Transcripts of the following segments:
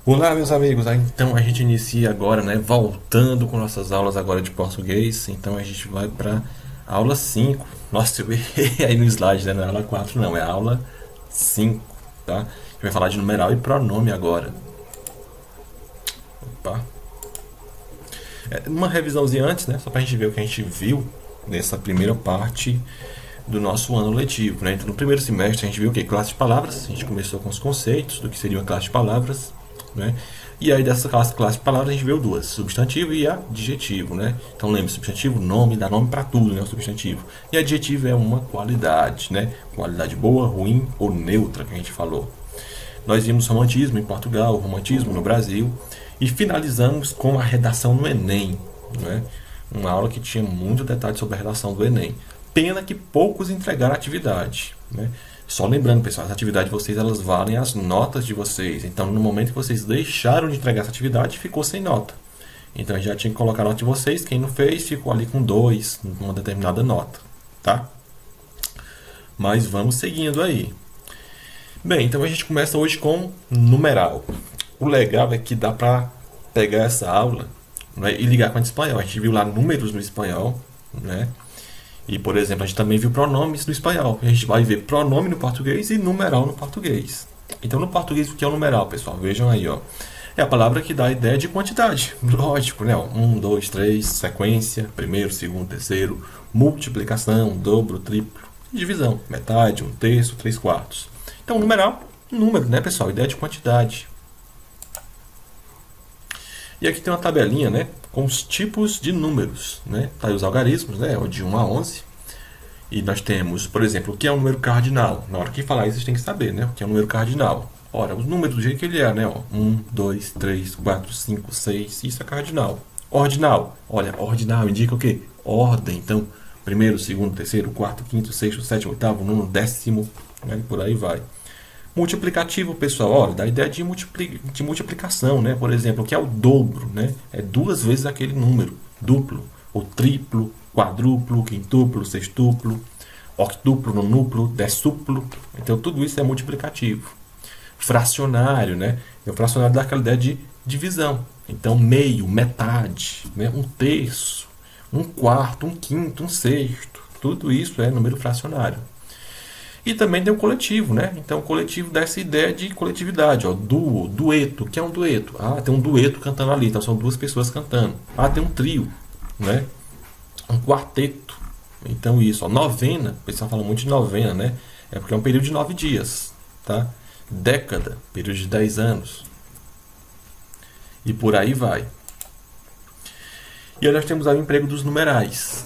Olá, meus amigos. Então a gente inicia agora, né? Voltando com nossas aulas agora de português. Então a gente vai para aula 5. Nossa, eu errei aí no slide, né? Não é aula 4, não, é aula 5, tá? A gente vai falar de numeral e pronome agora. Opa. Uma revisãozinha antes, né? Só para a gente ver o que a gente viu nessa primeira parte do nosso ano letivo, né? Então no primeiro semestre a gente viu o que? Classe de palavras. A gente começou com os conceitos do que seria uma classe de palavras, né? E aí dessa classe de palavras a gente viu duas, substantivo e adjetivo, né? Então lembre, substantivo, nome, dá nome para tudo, né? O substantivo. E adjetivo é uma qualidade, né? Qualidade boa, ruim ou neutra, que a gente falou. Nós vimos romantismo em Portugal, romantismo no Brasil e finalizamos com a redação no Enem, né? Uma aula que tinha muito detalhe sobre a redação do Enem. Pena que poucos entregaram a atividade, né? Só lembrando, pessoal, as atividades de vocês, elas valem as notas de vocês. Então, no momento que vocês deixaram de entregar essa atividade, ficou sem nota. Então, já tinha que colocar a nota de vocês. Quem não fez, ficou ali com 2, uma determinada nota, tá? Mas vamos seguindo aí. Bem, então a gente começa hoje com numeral. O legal é que dá para pegar essa aula, né, e ligar com a de espanhol. A gente viu lá números no espanhol, né? E, por exemplo, a gente também viu pronomes no espanhol. A gente vai ver pronome no português e numeral no português. Então, no português, o que é o numeral, pessoal? Vejam aí, ó. É a palavra que dá a ideia de quantidade. Lógico, né? 1, 2, 3, sequência, primeiro, segundo, terceiro, multiplicação, dobro, triplo, divisão, metade, um terço, 3/4. Então, numeral, número, né, pessoal? Ideia de quantidade. E aqui tem uma tabelinha, né, com os tipos de números, né? Tá aí os algarismos, né, de 1 a 11. E nós temos, por exemplo, o que é um número cardinal. Na hora que falar isso, vocês têm que saber, né, o que é um número cardinal. Ora, os números do jeito que ele é, né, ó, 1, 2, 3, 4, 5, 6, isso é cardinal. Ordinal, olha, ordinal indica o quê? Ordem. Então, primeiro, segundo, terceiro, quarto, quinto, sexto, sétimo, oitavo, nono, décimo, né, por aí vai. Multiplicativo, pessoal, olha, dá a ideia de multiplicação, né? Por exemplo, que é o dobro, né? É 2 vezes aquele número, duplo, ou triplo, quadruplo, quintuplo, sextuplo, octuplo, nonuplo, decuplo. Então, tudo isso é multiplicativo. Fracionário, né? O fracionário dá aquela ideia de divisão. Então, meio, metade, né? Um terço, um quarto, um quinto, um sexto. Tudo isso é número fracionário. E também tem o coletivo, né? Então, o coletivo dá essa ideia de coletividade, ó. Duo, dueto. O que é um dueto? Ah, tem um dueto cantando ali, então são 2 pessoas cantando. Ah, tem um trio, né? Um quarteto. Então, isso, ó. Novena, o pessoal fala muito de novena, né? É porque é um período de 9 dias, tá? Década, período de 10 anos. E por aí vai. E aí nós temos aí o emprego dos numerais.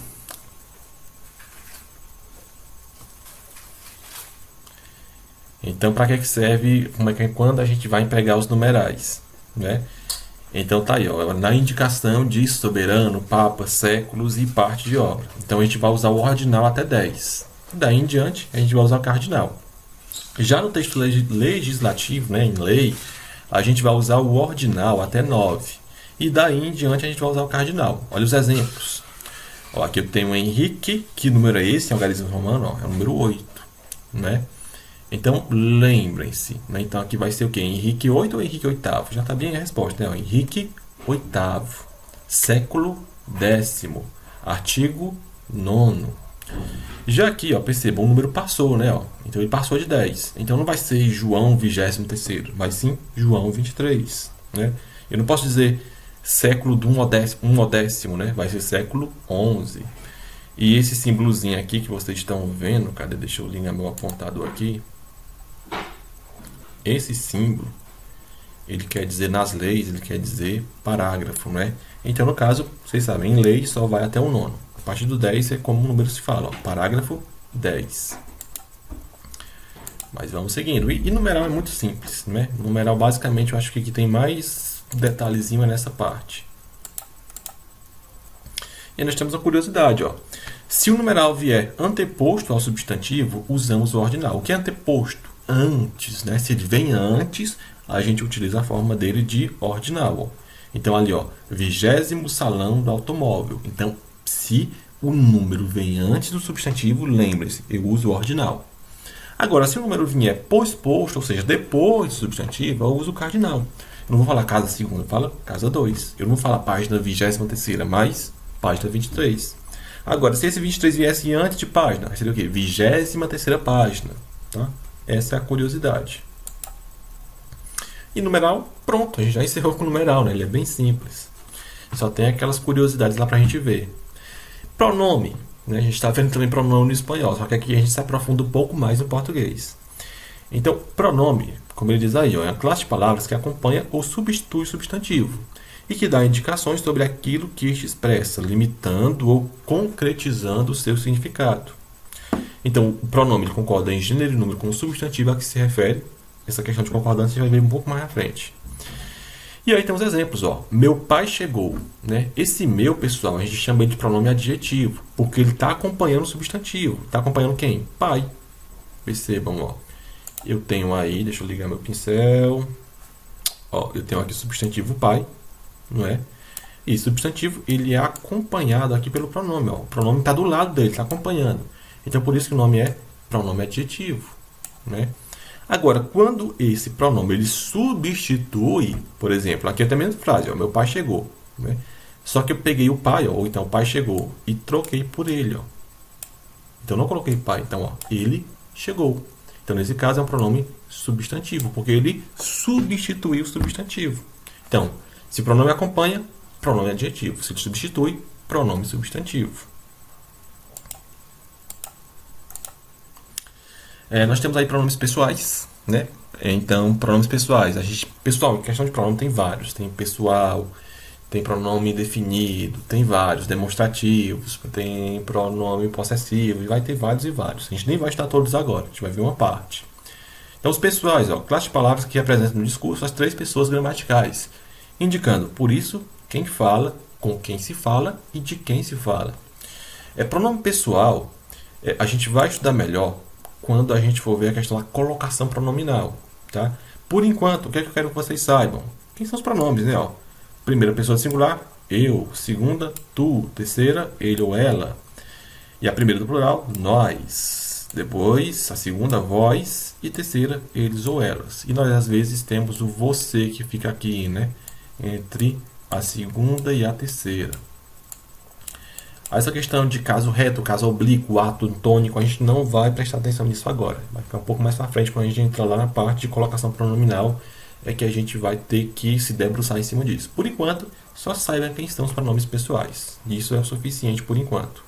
Então, para que serve, quando a gente vai empregar os numerais, né? Então, tá aí, ó, na indicação de soberano, papa, séculos e parte de obra. Então, a gente vai usar o ordinal até 10. Daí em diante, a gente vai usar o cardinal. Já no texto legislativo, né, em lei, a gente vai usar o ordinal até 9. E daí em diante, a gente vai usar o cardinal. Olha os exemplos. Ó, aqui eu tenho o Henrique, que número é esse? É um algarismo romano, ó, é o número 8, né? Então, lembrem-se, né? Então, aqui vai ser o quê? Henrique 8 ou Henrique 8º? Já está bem a resposta, né? Henrique 8º, século 10º, artigo 9º. Já aqui, ó, perceba, o número passou, né? Ó, então, ele passou de 10. Então, não vai ser João 23º, mas sim João 23, né? Eu não posso dizer século do 1 ao décimo, né? Vai ser século 11. E esse símbolozinho aqui que vocês estão vendo, cadê? Deixa eu ligar meu apontador aqui. Esse símbolo, ele quer dizer nas leis, ele quer dizer parágrafo, né? Então, no caso, vocês sabem, em lei só vai até o 9º. A partir do 10 é como o número se fala, ó, parágrafo 10. Mas vamos seguindo. E numeral é muito simples, né? Numeral, basicamente, eu acho que aqui tem mais detalhezinho nessa parte. E nós temos uma curiosidade, ó. Se o numeral vier anteposto ao substantivo, usamos o ordinal. O que é anteposto? Antes, né? Se ele vem antes, a gente utiliza a forma dele de ordinal. Ó. Então, ali, ó, 20º salão do automóvel. Então, se o número vem antes do substantivo, lembre-se, eu uso o ordinal. Agora, se o número vier posposto, ou seja, depois do substantivo, eu uso o cardinal. Eu não vou falar casa segunda, eu falo casa 2. Eu não vou falar página 23ª, mas página 23. Agora, se esse 23 viesse antes de página, seria o quê? 23ª página. Tá? Essa é a curiosidade. E numeral, pronto, a gente já encerrou com o numeral, né? Ele é bem simples. Só tem aquelas curiosidades lá pra gente ver. Pronome, né? A gente está vendo também pronome no espanhol, só que aqui a gente se aprofunda um pouco mais no português. Então, pronome, como ele diz aí, ó, é uma classe de palavras que acompanha ou substitui o substantivo e que dá indicações sobre aquilo que este expressa, limitando ou concretizando o seu significado. Então, o pronome ele concorda em gênero e número com o substantivo a que se refere. Essa questão de concordância a gente vai ver um pouco mais à frente. E aí tem os exemplos, ó. Meu pai chegou, né? Esse meu, pessoal, a gente chama ele de pronome adjetivo, porque ele está acompanhando o substantivo. Está acompanhando quem? Pai. Percebam, ó. Eu tenho aí, deixa eu ligar meu pincel. Ó, eu tenho aqui o substantivo pai, não é? E substantivo, ele é acompanhado aqui pelo pronome, ó. O pronome está do lado dele, está acompanhando. Então, por isso que o nome é pronome adjetivo, né? Agora, quando esse pronome ele substitui, por exemplo, aqui é até a mesma frase, ó, meu pai chegou, né? Só que eu peguei o pai, ó, ou então o pai chegou, e troquei por ele, ó. Então, não coloquei pai, então, ó, ele chegou. Então, nesse caso, é um pronome substantivo, porque ele substituiu o substantivo. Então, se o pronome acompanha, pronome adjetivo. Se ele substitui, pronome substantivo. Nós temos aí pronomes pessoais, né? Então, pronomes pessoais. Pessoal, em questão de pronome tem vários. Tem pessoal, tem pronome definido, tem vários demonstrativos, tem pronome possessivo, e vai ter vários e vários. A gente nem vai estudar todos agora, a gente vai ver uma parte. Então, os pessoais, ó, classe de palavras que representam no discurso as três pessoas gramaticais, indicando, por isso, quem fala, com quem se fala e de quem se fala. Pronome pessoal, a gente vai estudar melhor quando a gente for ver a questão da colocação pronominal, tá? Por enquanto, o que é que eu quero que vocês saibam? Quem são os pronomes, né? Ó, primeira pessoa do singular, eu. Segunda, tu. Terceira, ele ou ela. E a primeira do plural, nós. Depois, a segunda, vós. E terceira, eles ou elas. E nós, às vezes, temos o você que fica aqui, né? Entre a segunda e a terceira. Essa questão de caso reto, caso oblíquo, ato tônico, a gente não vai prestar atenção nisso agora. Vai ficar um pouco mais para frente quando a gente entrar lá na parte de colocação pronominal, é que a gente vai ter que se debruçar em cima disso. Por enquanto, só saiba quem são os pronomes pessoais. Isso é o suficiente por enquanto.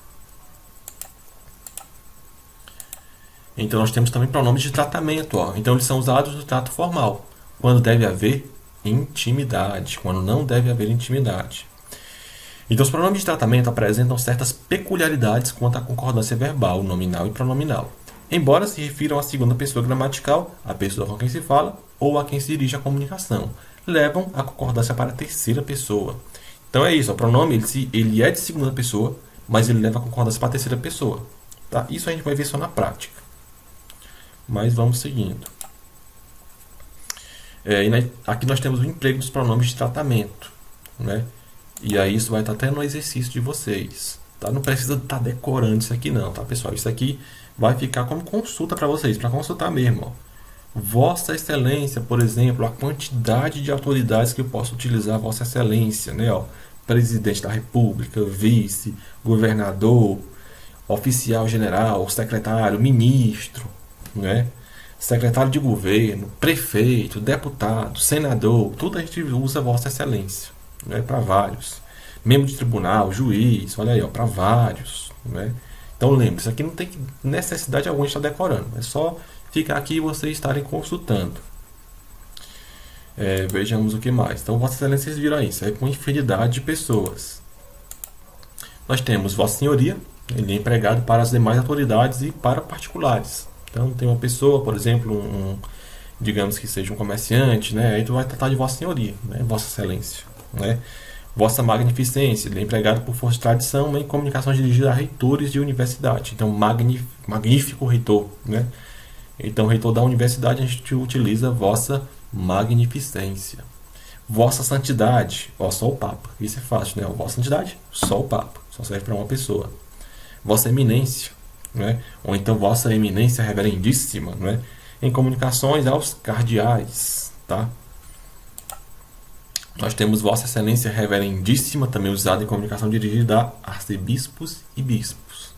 Então nós temos também pronomes de tratamento. Ó. Então eles são usados no trato formal, quando deve haver intimidade, quando não deve haver intimidade. Então, os pronomes de tratamento apresentam certas peculiaridades quanto à concordância verbal, nominal e pronominal, embora se refiram à segunda pessoa gramatical, a pessoa com quem se fala ou a quem se dirige a comunicação, levam a concordância para a terceira pessoa. Então é isso, o pronome ele é de segunda pessoa, mas ele leva a concordância para a terceira pessoa. Tá? Isso a gente vai ver só na prática. Mas vamos seguindo. Aqui nós temos o emprego dos pronomes de tratamento, né? E aí isso vai estar até no exercício de vocês. Tá? Não precisa estar decorando isso aqui não, tá, pessoal? Isso aqui vai ficar como consulta para vocês, para consultar mesmo. Ó. Vossa Excelência, por exemplo, a quantidade de autoridades que eu posso utilizar Vossa Excelência, né? Ó, Presidente da República, Vice, Governador, Oficial General, Secretário, Ministro, né? Secretário de Governo, Prefeito, Deputado, Senador, tudo a gente usa Vossa Excelência. Né, para vários. Membro de tribunal, juiz, olha aí, para vários. Né? Então lembre, isso aqui não tem necessidade alguma de estar decorando. É só ficar aqui e vocês estarem consultando. Vejamos o que mais. Então, Vossa Excelência, vocês viram aí, isso é com infinidade de pessoas. Nós temos Vossa Senhoria, ele é empregado para as demais autoridades e para particulares. Então, tem uma pessoa, por exemplo, digamos que seja um comerciante, né? Aí tu vai tratar de Vossa Senhoria, né? Vossa Excelência. Né? Vossa Magnificência, ele é empregado por força de tradição em comunicações dirigidas a reitores de universidade. Então, magnífico reitor. Né? Então, reitor da universidade, a gente utiliza Vossa Magnificência. Vossa Santidade, ó, só o Papa. Isso é fácil, né? Vossa Santidade, só o Papa. Só serve para uma pessoa. Vossa Eminência, né? Ou então Vossa Eminência Reverendíssima, né? Em comunicações aos cardeais, tá? Nós temos Vossa Excelência Reverendíssima, também usado em comunicação dirigida a arcebispos e bispos.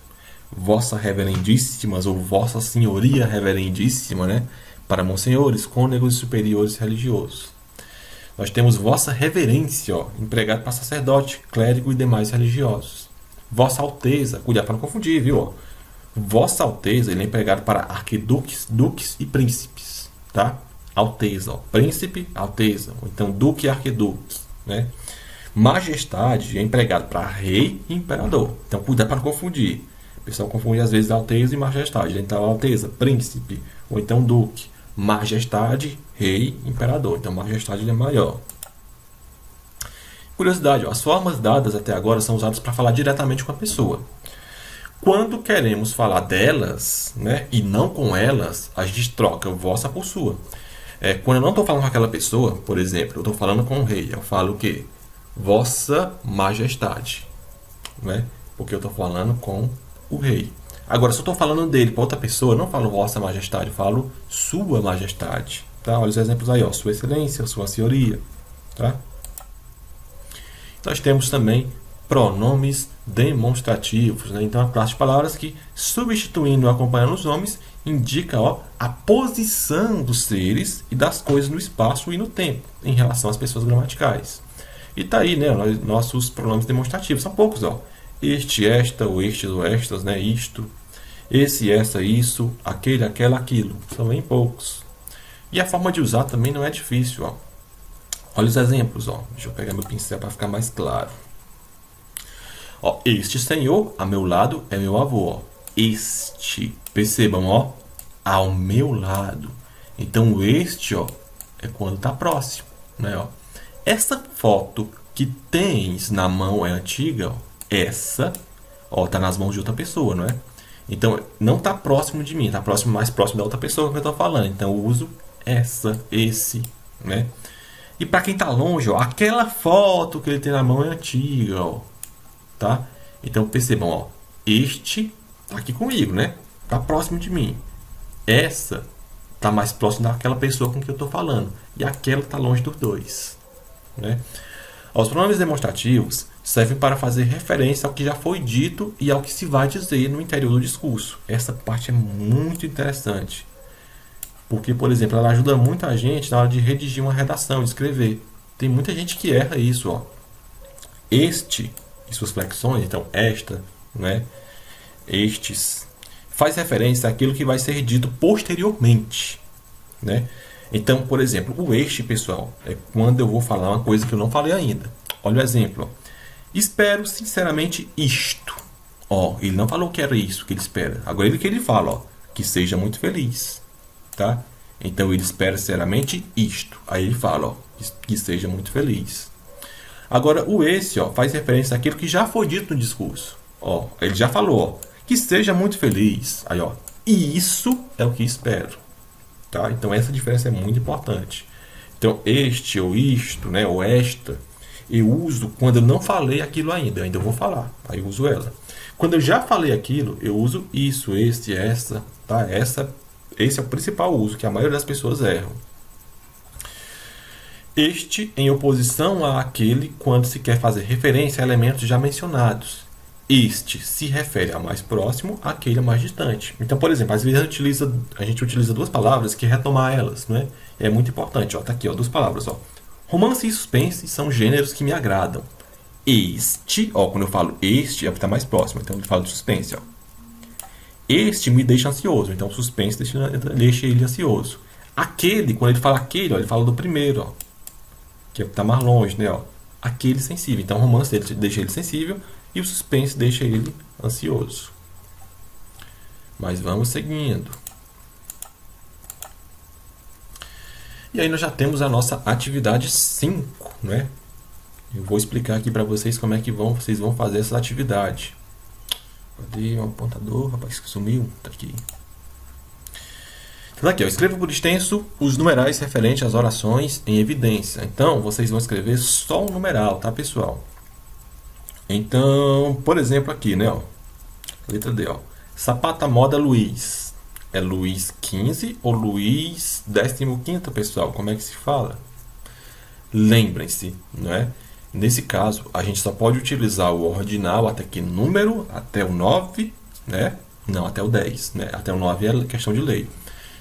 Vossa Reverendíssimas ou Vossa Senhoria Reverendíssima, né? Para monsenhores, cônegos e superiores religiosos. Nós temos Vossa Reverência, ó, empregado para sacerdote, clérigo e demais religiosos. Vossa Alteza, cuidado para não confundir, viu? Ó. Vossa Alteza, ele é empregado para arquiduques, duques e príncipes, tá? Alteza, ó, príncipe, alteza, ou então duque e arquiduque, né? Majestade é empregado para rei e imperador. Então cuidado para não confundir. O pessoal confunde às vezes alteza e majestade. Então alteza, príncipe, ou então duque. Majestade, rei, imperador. Então majestade ele é maior. Curiosidade, ó, as formas dadas até agora são usadas para falar diretamente com a pessoa. Quando queremos falar delas, né, e não com elas, a gente troca vossa por sua. Quando eu não estou falando com aquela pessoa, por exemplo, eu estou falando com o rei, eu falo o quê? Vossa Majestade, né? Porque eu estou falando com o rei. Agora, se eu estou falando dele para outra pessoa, eu não falo Vossa Majestade, eu falo Sua Majestade. Tá? Olha os exemplos aí, ó. Sua Excelência, Sua Senhoria. Tá? Nós temos também pronomes demonstrativos, né? Então, a classe de palavras que, substituindo ou acompanhando os nomes, indica, ó, a posição dos seres e das coisas no espaço e no tempo, em relação às pessoas gramaticais. E tá aí, né, nossos pronomes demonstrativos. São poucos, ó. Este, esta, ou estes, ou estas, né, isto. Esse, essa, isso, aquele, aquela, aquilo. São bem poucos. E a forma de usar também não é difícil, ó. Olha os exemplos, ó. Deixa eu pegar meu pincel para ficar mais claro. Ó, este senhor, a meu lado, é meu avô, ó. Este, percebam, ó, ao meu lado. Então, este, ó, é quando está próximo, né, ó. Essa foto que tens na mão é antiga, ó. Essa, ó, tá nas mãos de outra pessoa, não é? Então, não tá próximo de mim, tá próximo, mais próximo da outra pessoa que eu tô falando. Então, eu uso essa, esse, né? E para quem tá longe, ó, aquela foto que ele tem na mão é antiga, ó, tá? Então, percebam, ó, este tá aqui comigo, né? Tá próximo de mim. Essa tá mais próximo daquela pessoa com que eu tô falando. E aquela tá longe dos dois, né? Os pronomes demonstrativos servem para fazer referência ao que já foi dito e ao que se vai dizer no interior do discurso. Essa parte é muito interessante. Porque, por exemplo, ela ajuda muita gente na hora de redigir uma redação, de escrever. Tem muita gente que erra isso, ó. Este e suas flexões, então esta, né? Estes, faz referência àquilo que vai ser dito posteriormente, né? Então, por exemplo, o este, pessoal, é quando eu vou falar uma coisa que eu não falei ainda. Olha o exemplo, ó. Espero sinceramente isto. Ó, ele não falou que era isso que ele espera. Agora ele que ele fala, ó, que seja muito feliz, tá? Então ele espera sinceramente isto. Aí ele fala, ó, que seja muito feliz. Agora o esse, ó, faz referência àquilo que já foi dito no discurso. Ó, ele já falou, ó, que seja muito feliz. Aí, ó, e isso é o que espero. Tá? Então essa diferença é muito importante. Então este ou isto, né, ou esta, eu uso quando eu não falei aquilo ainda eu vou falar, aí eu uso ela. Quando eu já falei aquilo, eu uso isso, este, essa, tá? Esse é o principal uso que a maioria das pessoas erram. Este em oposição àquele quando se quer fazer referência a elementos já mencionados. Este se refere ao mais próximo, aquele mais distante. Então, por exemplo, às vezes a gente utiliza duas palavras que retomar elas, né? É muito importante, ó, tá aqui, ó, duas palavras, ó. Romance e suspense são gêneros que me agradam. Este, ó, quando eu falo este, é o que está mais próximo, então eu falo de suspense, ó. Este me deixa ansioso, então suspense deixa ele ansioso. Aquele, quando ele fala aquele, ó, ele fala do primeiro, ó, que é o que está mais longe, né, ó. Aquele sensível, então o romance deixa ele sensível e o suspense deixa ele ansioso. Mas vamos seguindo. E aí nós já temos a nossa atividade 5, né? Eu vou explicar aqui para vocês como é que vocês vão fazer essa atividade. Cadê o apontador? Rapaz, que sumiu. Tá aqui. Então, aqui, ó, escreva por extenso os numerais referentes às orações em evidência. Então, vocês vão escrever só um numeral, tá, pessoal? Então, por exemplo, aqui, né, ó, letra D, ó. Sapato à moda Luiz. É Luiz 15 ou Luiz 15º, pessoal? Como é que se fala? Lembrem-se, não é? Nesse caso, a gente só pode utilizar o ordinal até que número? Até o 9, né? Não, até o 10, né? Até o 9 é questão de lei.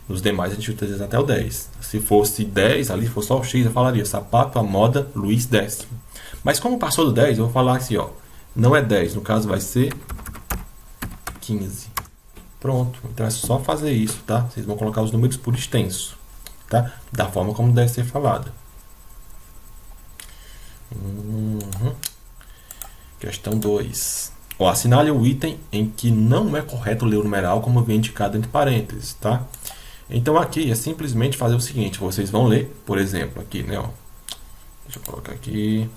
Nos demais a gente utiliza até o 10. Se fosse 10, ali fosse só o X, eu falaria sapato à moda Luiz 10. Mas como passou do 10, eu vou falar assim, ó. Não é 10, no caso vai ser 15. Pronto, então é só fazer isso, tá? Vocês vão colocar os números por extenso, tá? Da forma como deve ser falada. Questão 2. Assinale o item em que não é correto ler o numeral como vem indicado entre parênteses, tá? Então aqui é simplesmente fazer o seguinte, vocês vão ler, por exemplo, aqui, né, ó. Deixa eu colocar aqui.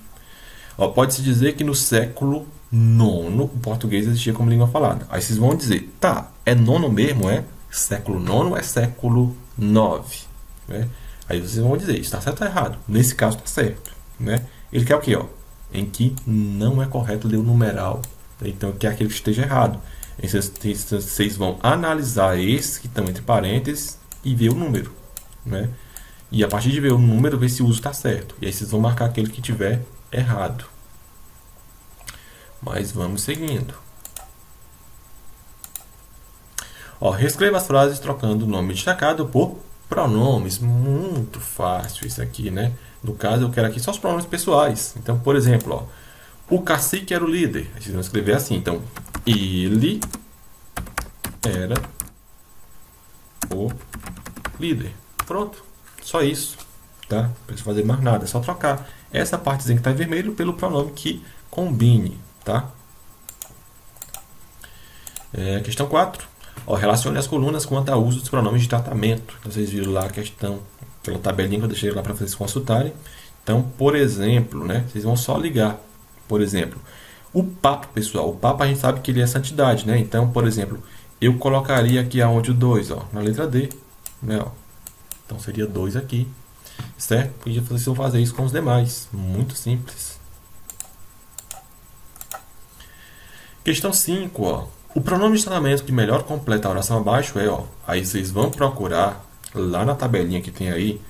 Ó, pode-se dizer que no século IX o português existia como língua falada. Aí vocês vão dizer, tá, é nono mesmo, é? Século IX ou é século IX? Né? Aí vocês vão dizer, está certo ou errado? Nesse caso está certo, né? Ele quer o quê, ó? Em que não é correto ler o numeral. Então, quer aquele que esteja errado. Vocês vão analisar esses que estão entre parênteses e ver o número, né? E a partir de ver o número, ver se o uso está certo. E aí vocês vão marcar aquele que tiver errado. Mas vamos seguindo. Ó, reescreva as frases trocando o nome destacado por pronomes. Muito fácil isso aqui, né? No caso, eu quero aqui só os pronomes pessoais. Então, por exemplo, ó, o cacique era o líder. Vocês vão escrever assim. Então, ele era o líder. Pronto. Só isso. Tá? Não precisa fazer mais nada. É só trocar essa partezinha que está em vermelho pelo pronome que combine. Tá? Questão 4. Ó, relacione as colunas quanto ao uso dos pronomes de tratamento. Então, vocês viram lá a questão, aquela tabelinha que eu deixei lá para vocês consultarem. Então, por exemplo, né, vocês vão só ligar. Por exemplo, o Papa, pessoal. O Papa a gente sabe que ele é santidade, né? Então, por exemplo, eu colocaria aqui aonde o 2, ó, na letra D. Né, ó. Então, seria 2 aqui. Certo? E vocês vão fazer isso com os demais. Muito simples. Questão 5, ó. O pronome de tratamento que melhor completa a oração abaixo é, ó. Aí vocês vão procurar lá na tabelinha que tem aí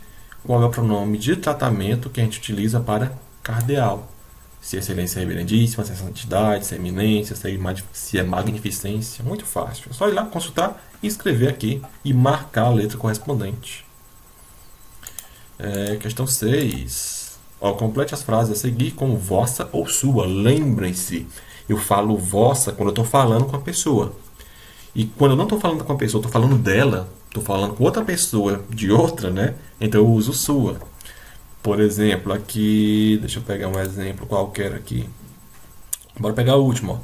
qual é o pronome de tratamento que a gente utiliza para cardeal. Se é excelência é reverendíssima, se é santidade, se é eminência, se é magnificência. Muito fácil. É só ir lá consultar e escrever aqui e marcar a letra correspondente. Questão 6. Ó, complete as frases a seguir com vossa ou sua. Lembrem-se, eu falo vossa quando eu estou falando com a pessoa. E quando eu não estou falando com a pessoa, estou falando dela, estou falando com outra pessoa de outra, né? Então eu uso sua. Por exemplo, aqui, deixa eu pegar um exemplo qualquer aqui. Bora pegar o último.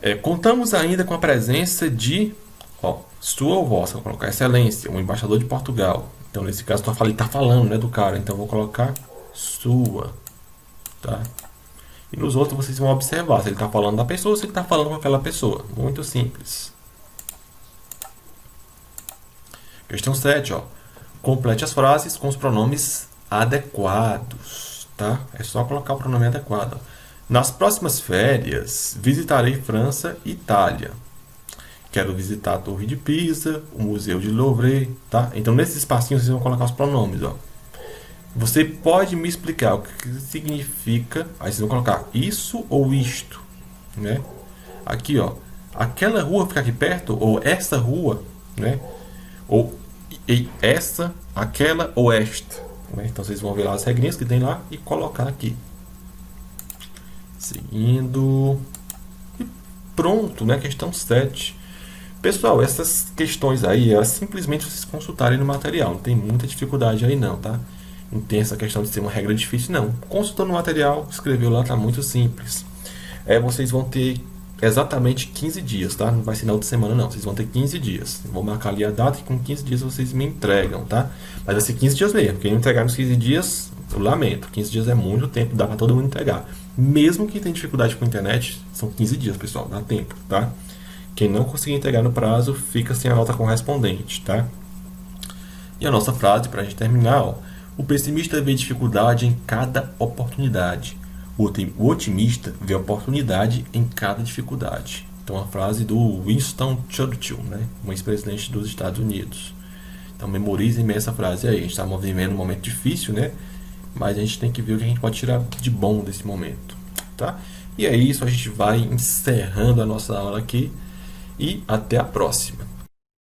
Ó. Contamos ainda com a presença de, ó, sua ou vossa, vou colocar excelência, um embaixador de Portugal. Então, nesse caso, ele está falando, né, do cara. Então, eu vou colocar sua. Tá? E nos outros, vocês vão observar se ele está falando da pessoa ou se ele está falando com aquela pessoa. Muito simples. Questão 7. Ó. Complete as frases com os pronomes adequados. Tá? É só colocar o pronome adequado. Nas próximas férias, visitarei França e Itália. Quero visitar a Torre de Pisa, o Museu de Louvre, tá? Então, nesses espacinhos, vocês vão colocar os pronomes, ó. Você pode me explicar o que significa... Aí vocês vão colocar isso ou isto, né? Aqui, ó. Aquela rua fica aqui perto, ou essa rua, né? Ou essa, aquela ou esta. Né? Então, vocês vão ver lá as regrinhas que tem lá e colocar aqui. Seguindo. E pronto, né? Questão 7. Pessoal, essas questões aí, elas simplesmente vocês consultarem no material. Não tem muita dificuldade aí não, tá? Não tem essa questão de ser uma regra difícil, não. Consultando o material, escreveu lá, tá muito simples. Vocês vão ter exatamente 15 dias, tá? Não vai ser na outra semana, não. Vocês vão ter 15 dias. Eu vou marcar ali a data e com 15 dias vocês me entregam, tá? Mas vai ser 15 dias mesmo. Quem não entregar nos 15 dias, eu lamento. 15 dias é muito tempo, dá pra todo mundo entregar. Mesmo quem tem dificuldade com a internet, são 15 dias, pessoal. Dá tempo, tá? Quem não conseguir entregar no prazo, fica sem a nota correspondente, tá? E a nossa frase, para a gente terminar, ó. O pessimista vê dificuldade em cada oportunidade. O otimista vê oportunidade em cada dificuldade. Então, a frase do Winston Churchill, né? Um ex-presidente dos Estados Unidos. Então, memorizem essa frase aí. A gente está vivendo um momento difícil, né? Mas a gente tem que ver o que a gente pode tirar de bom desse momento, tá? E é isso, a gente vai encerrando a nossa aula aqui e até a próxima.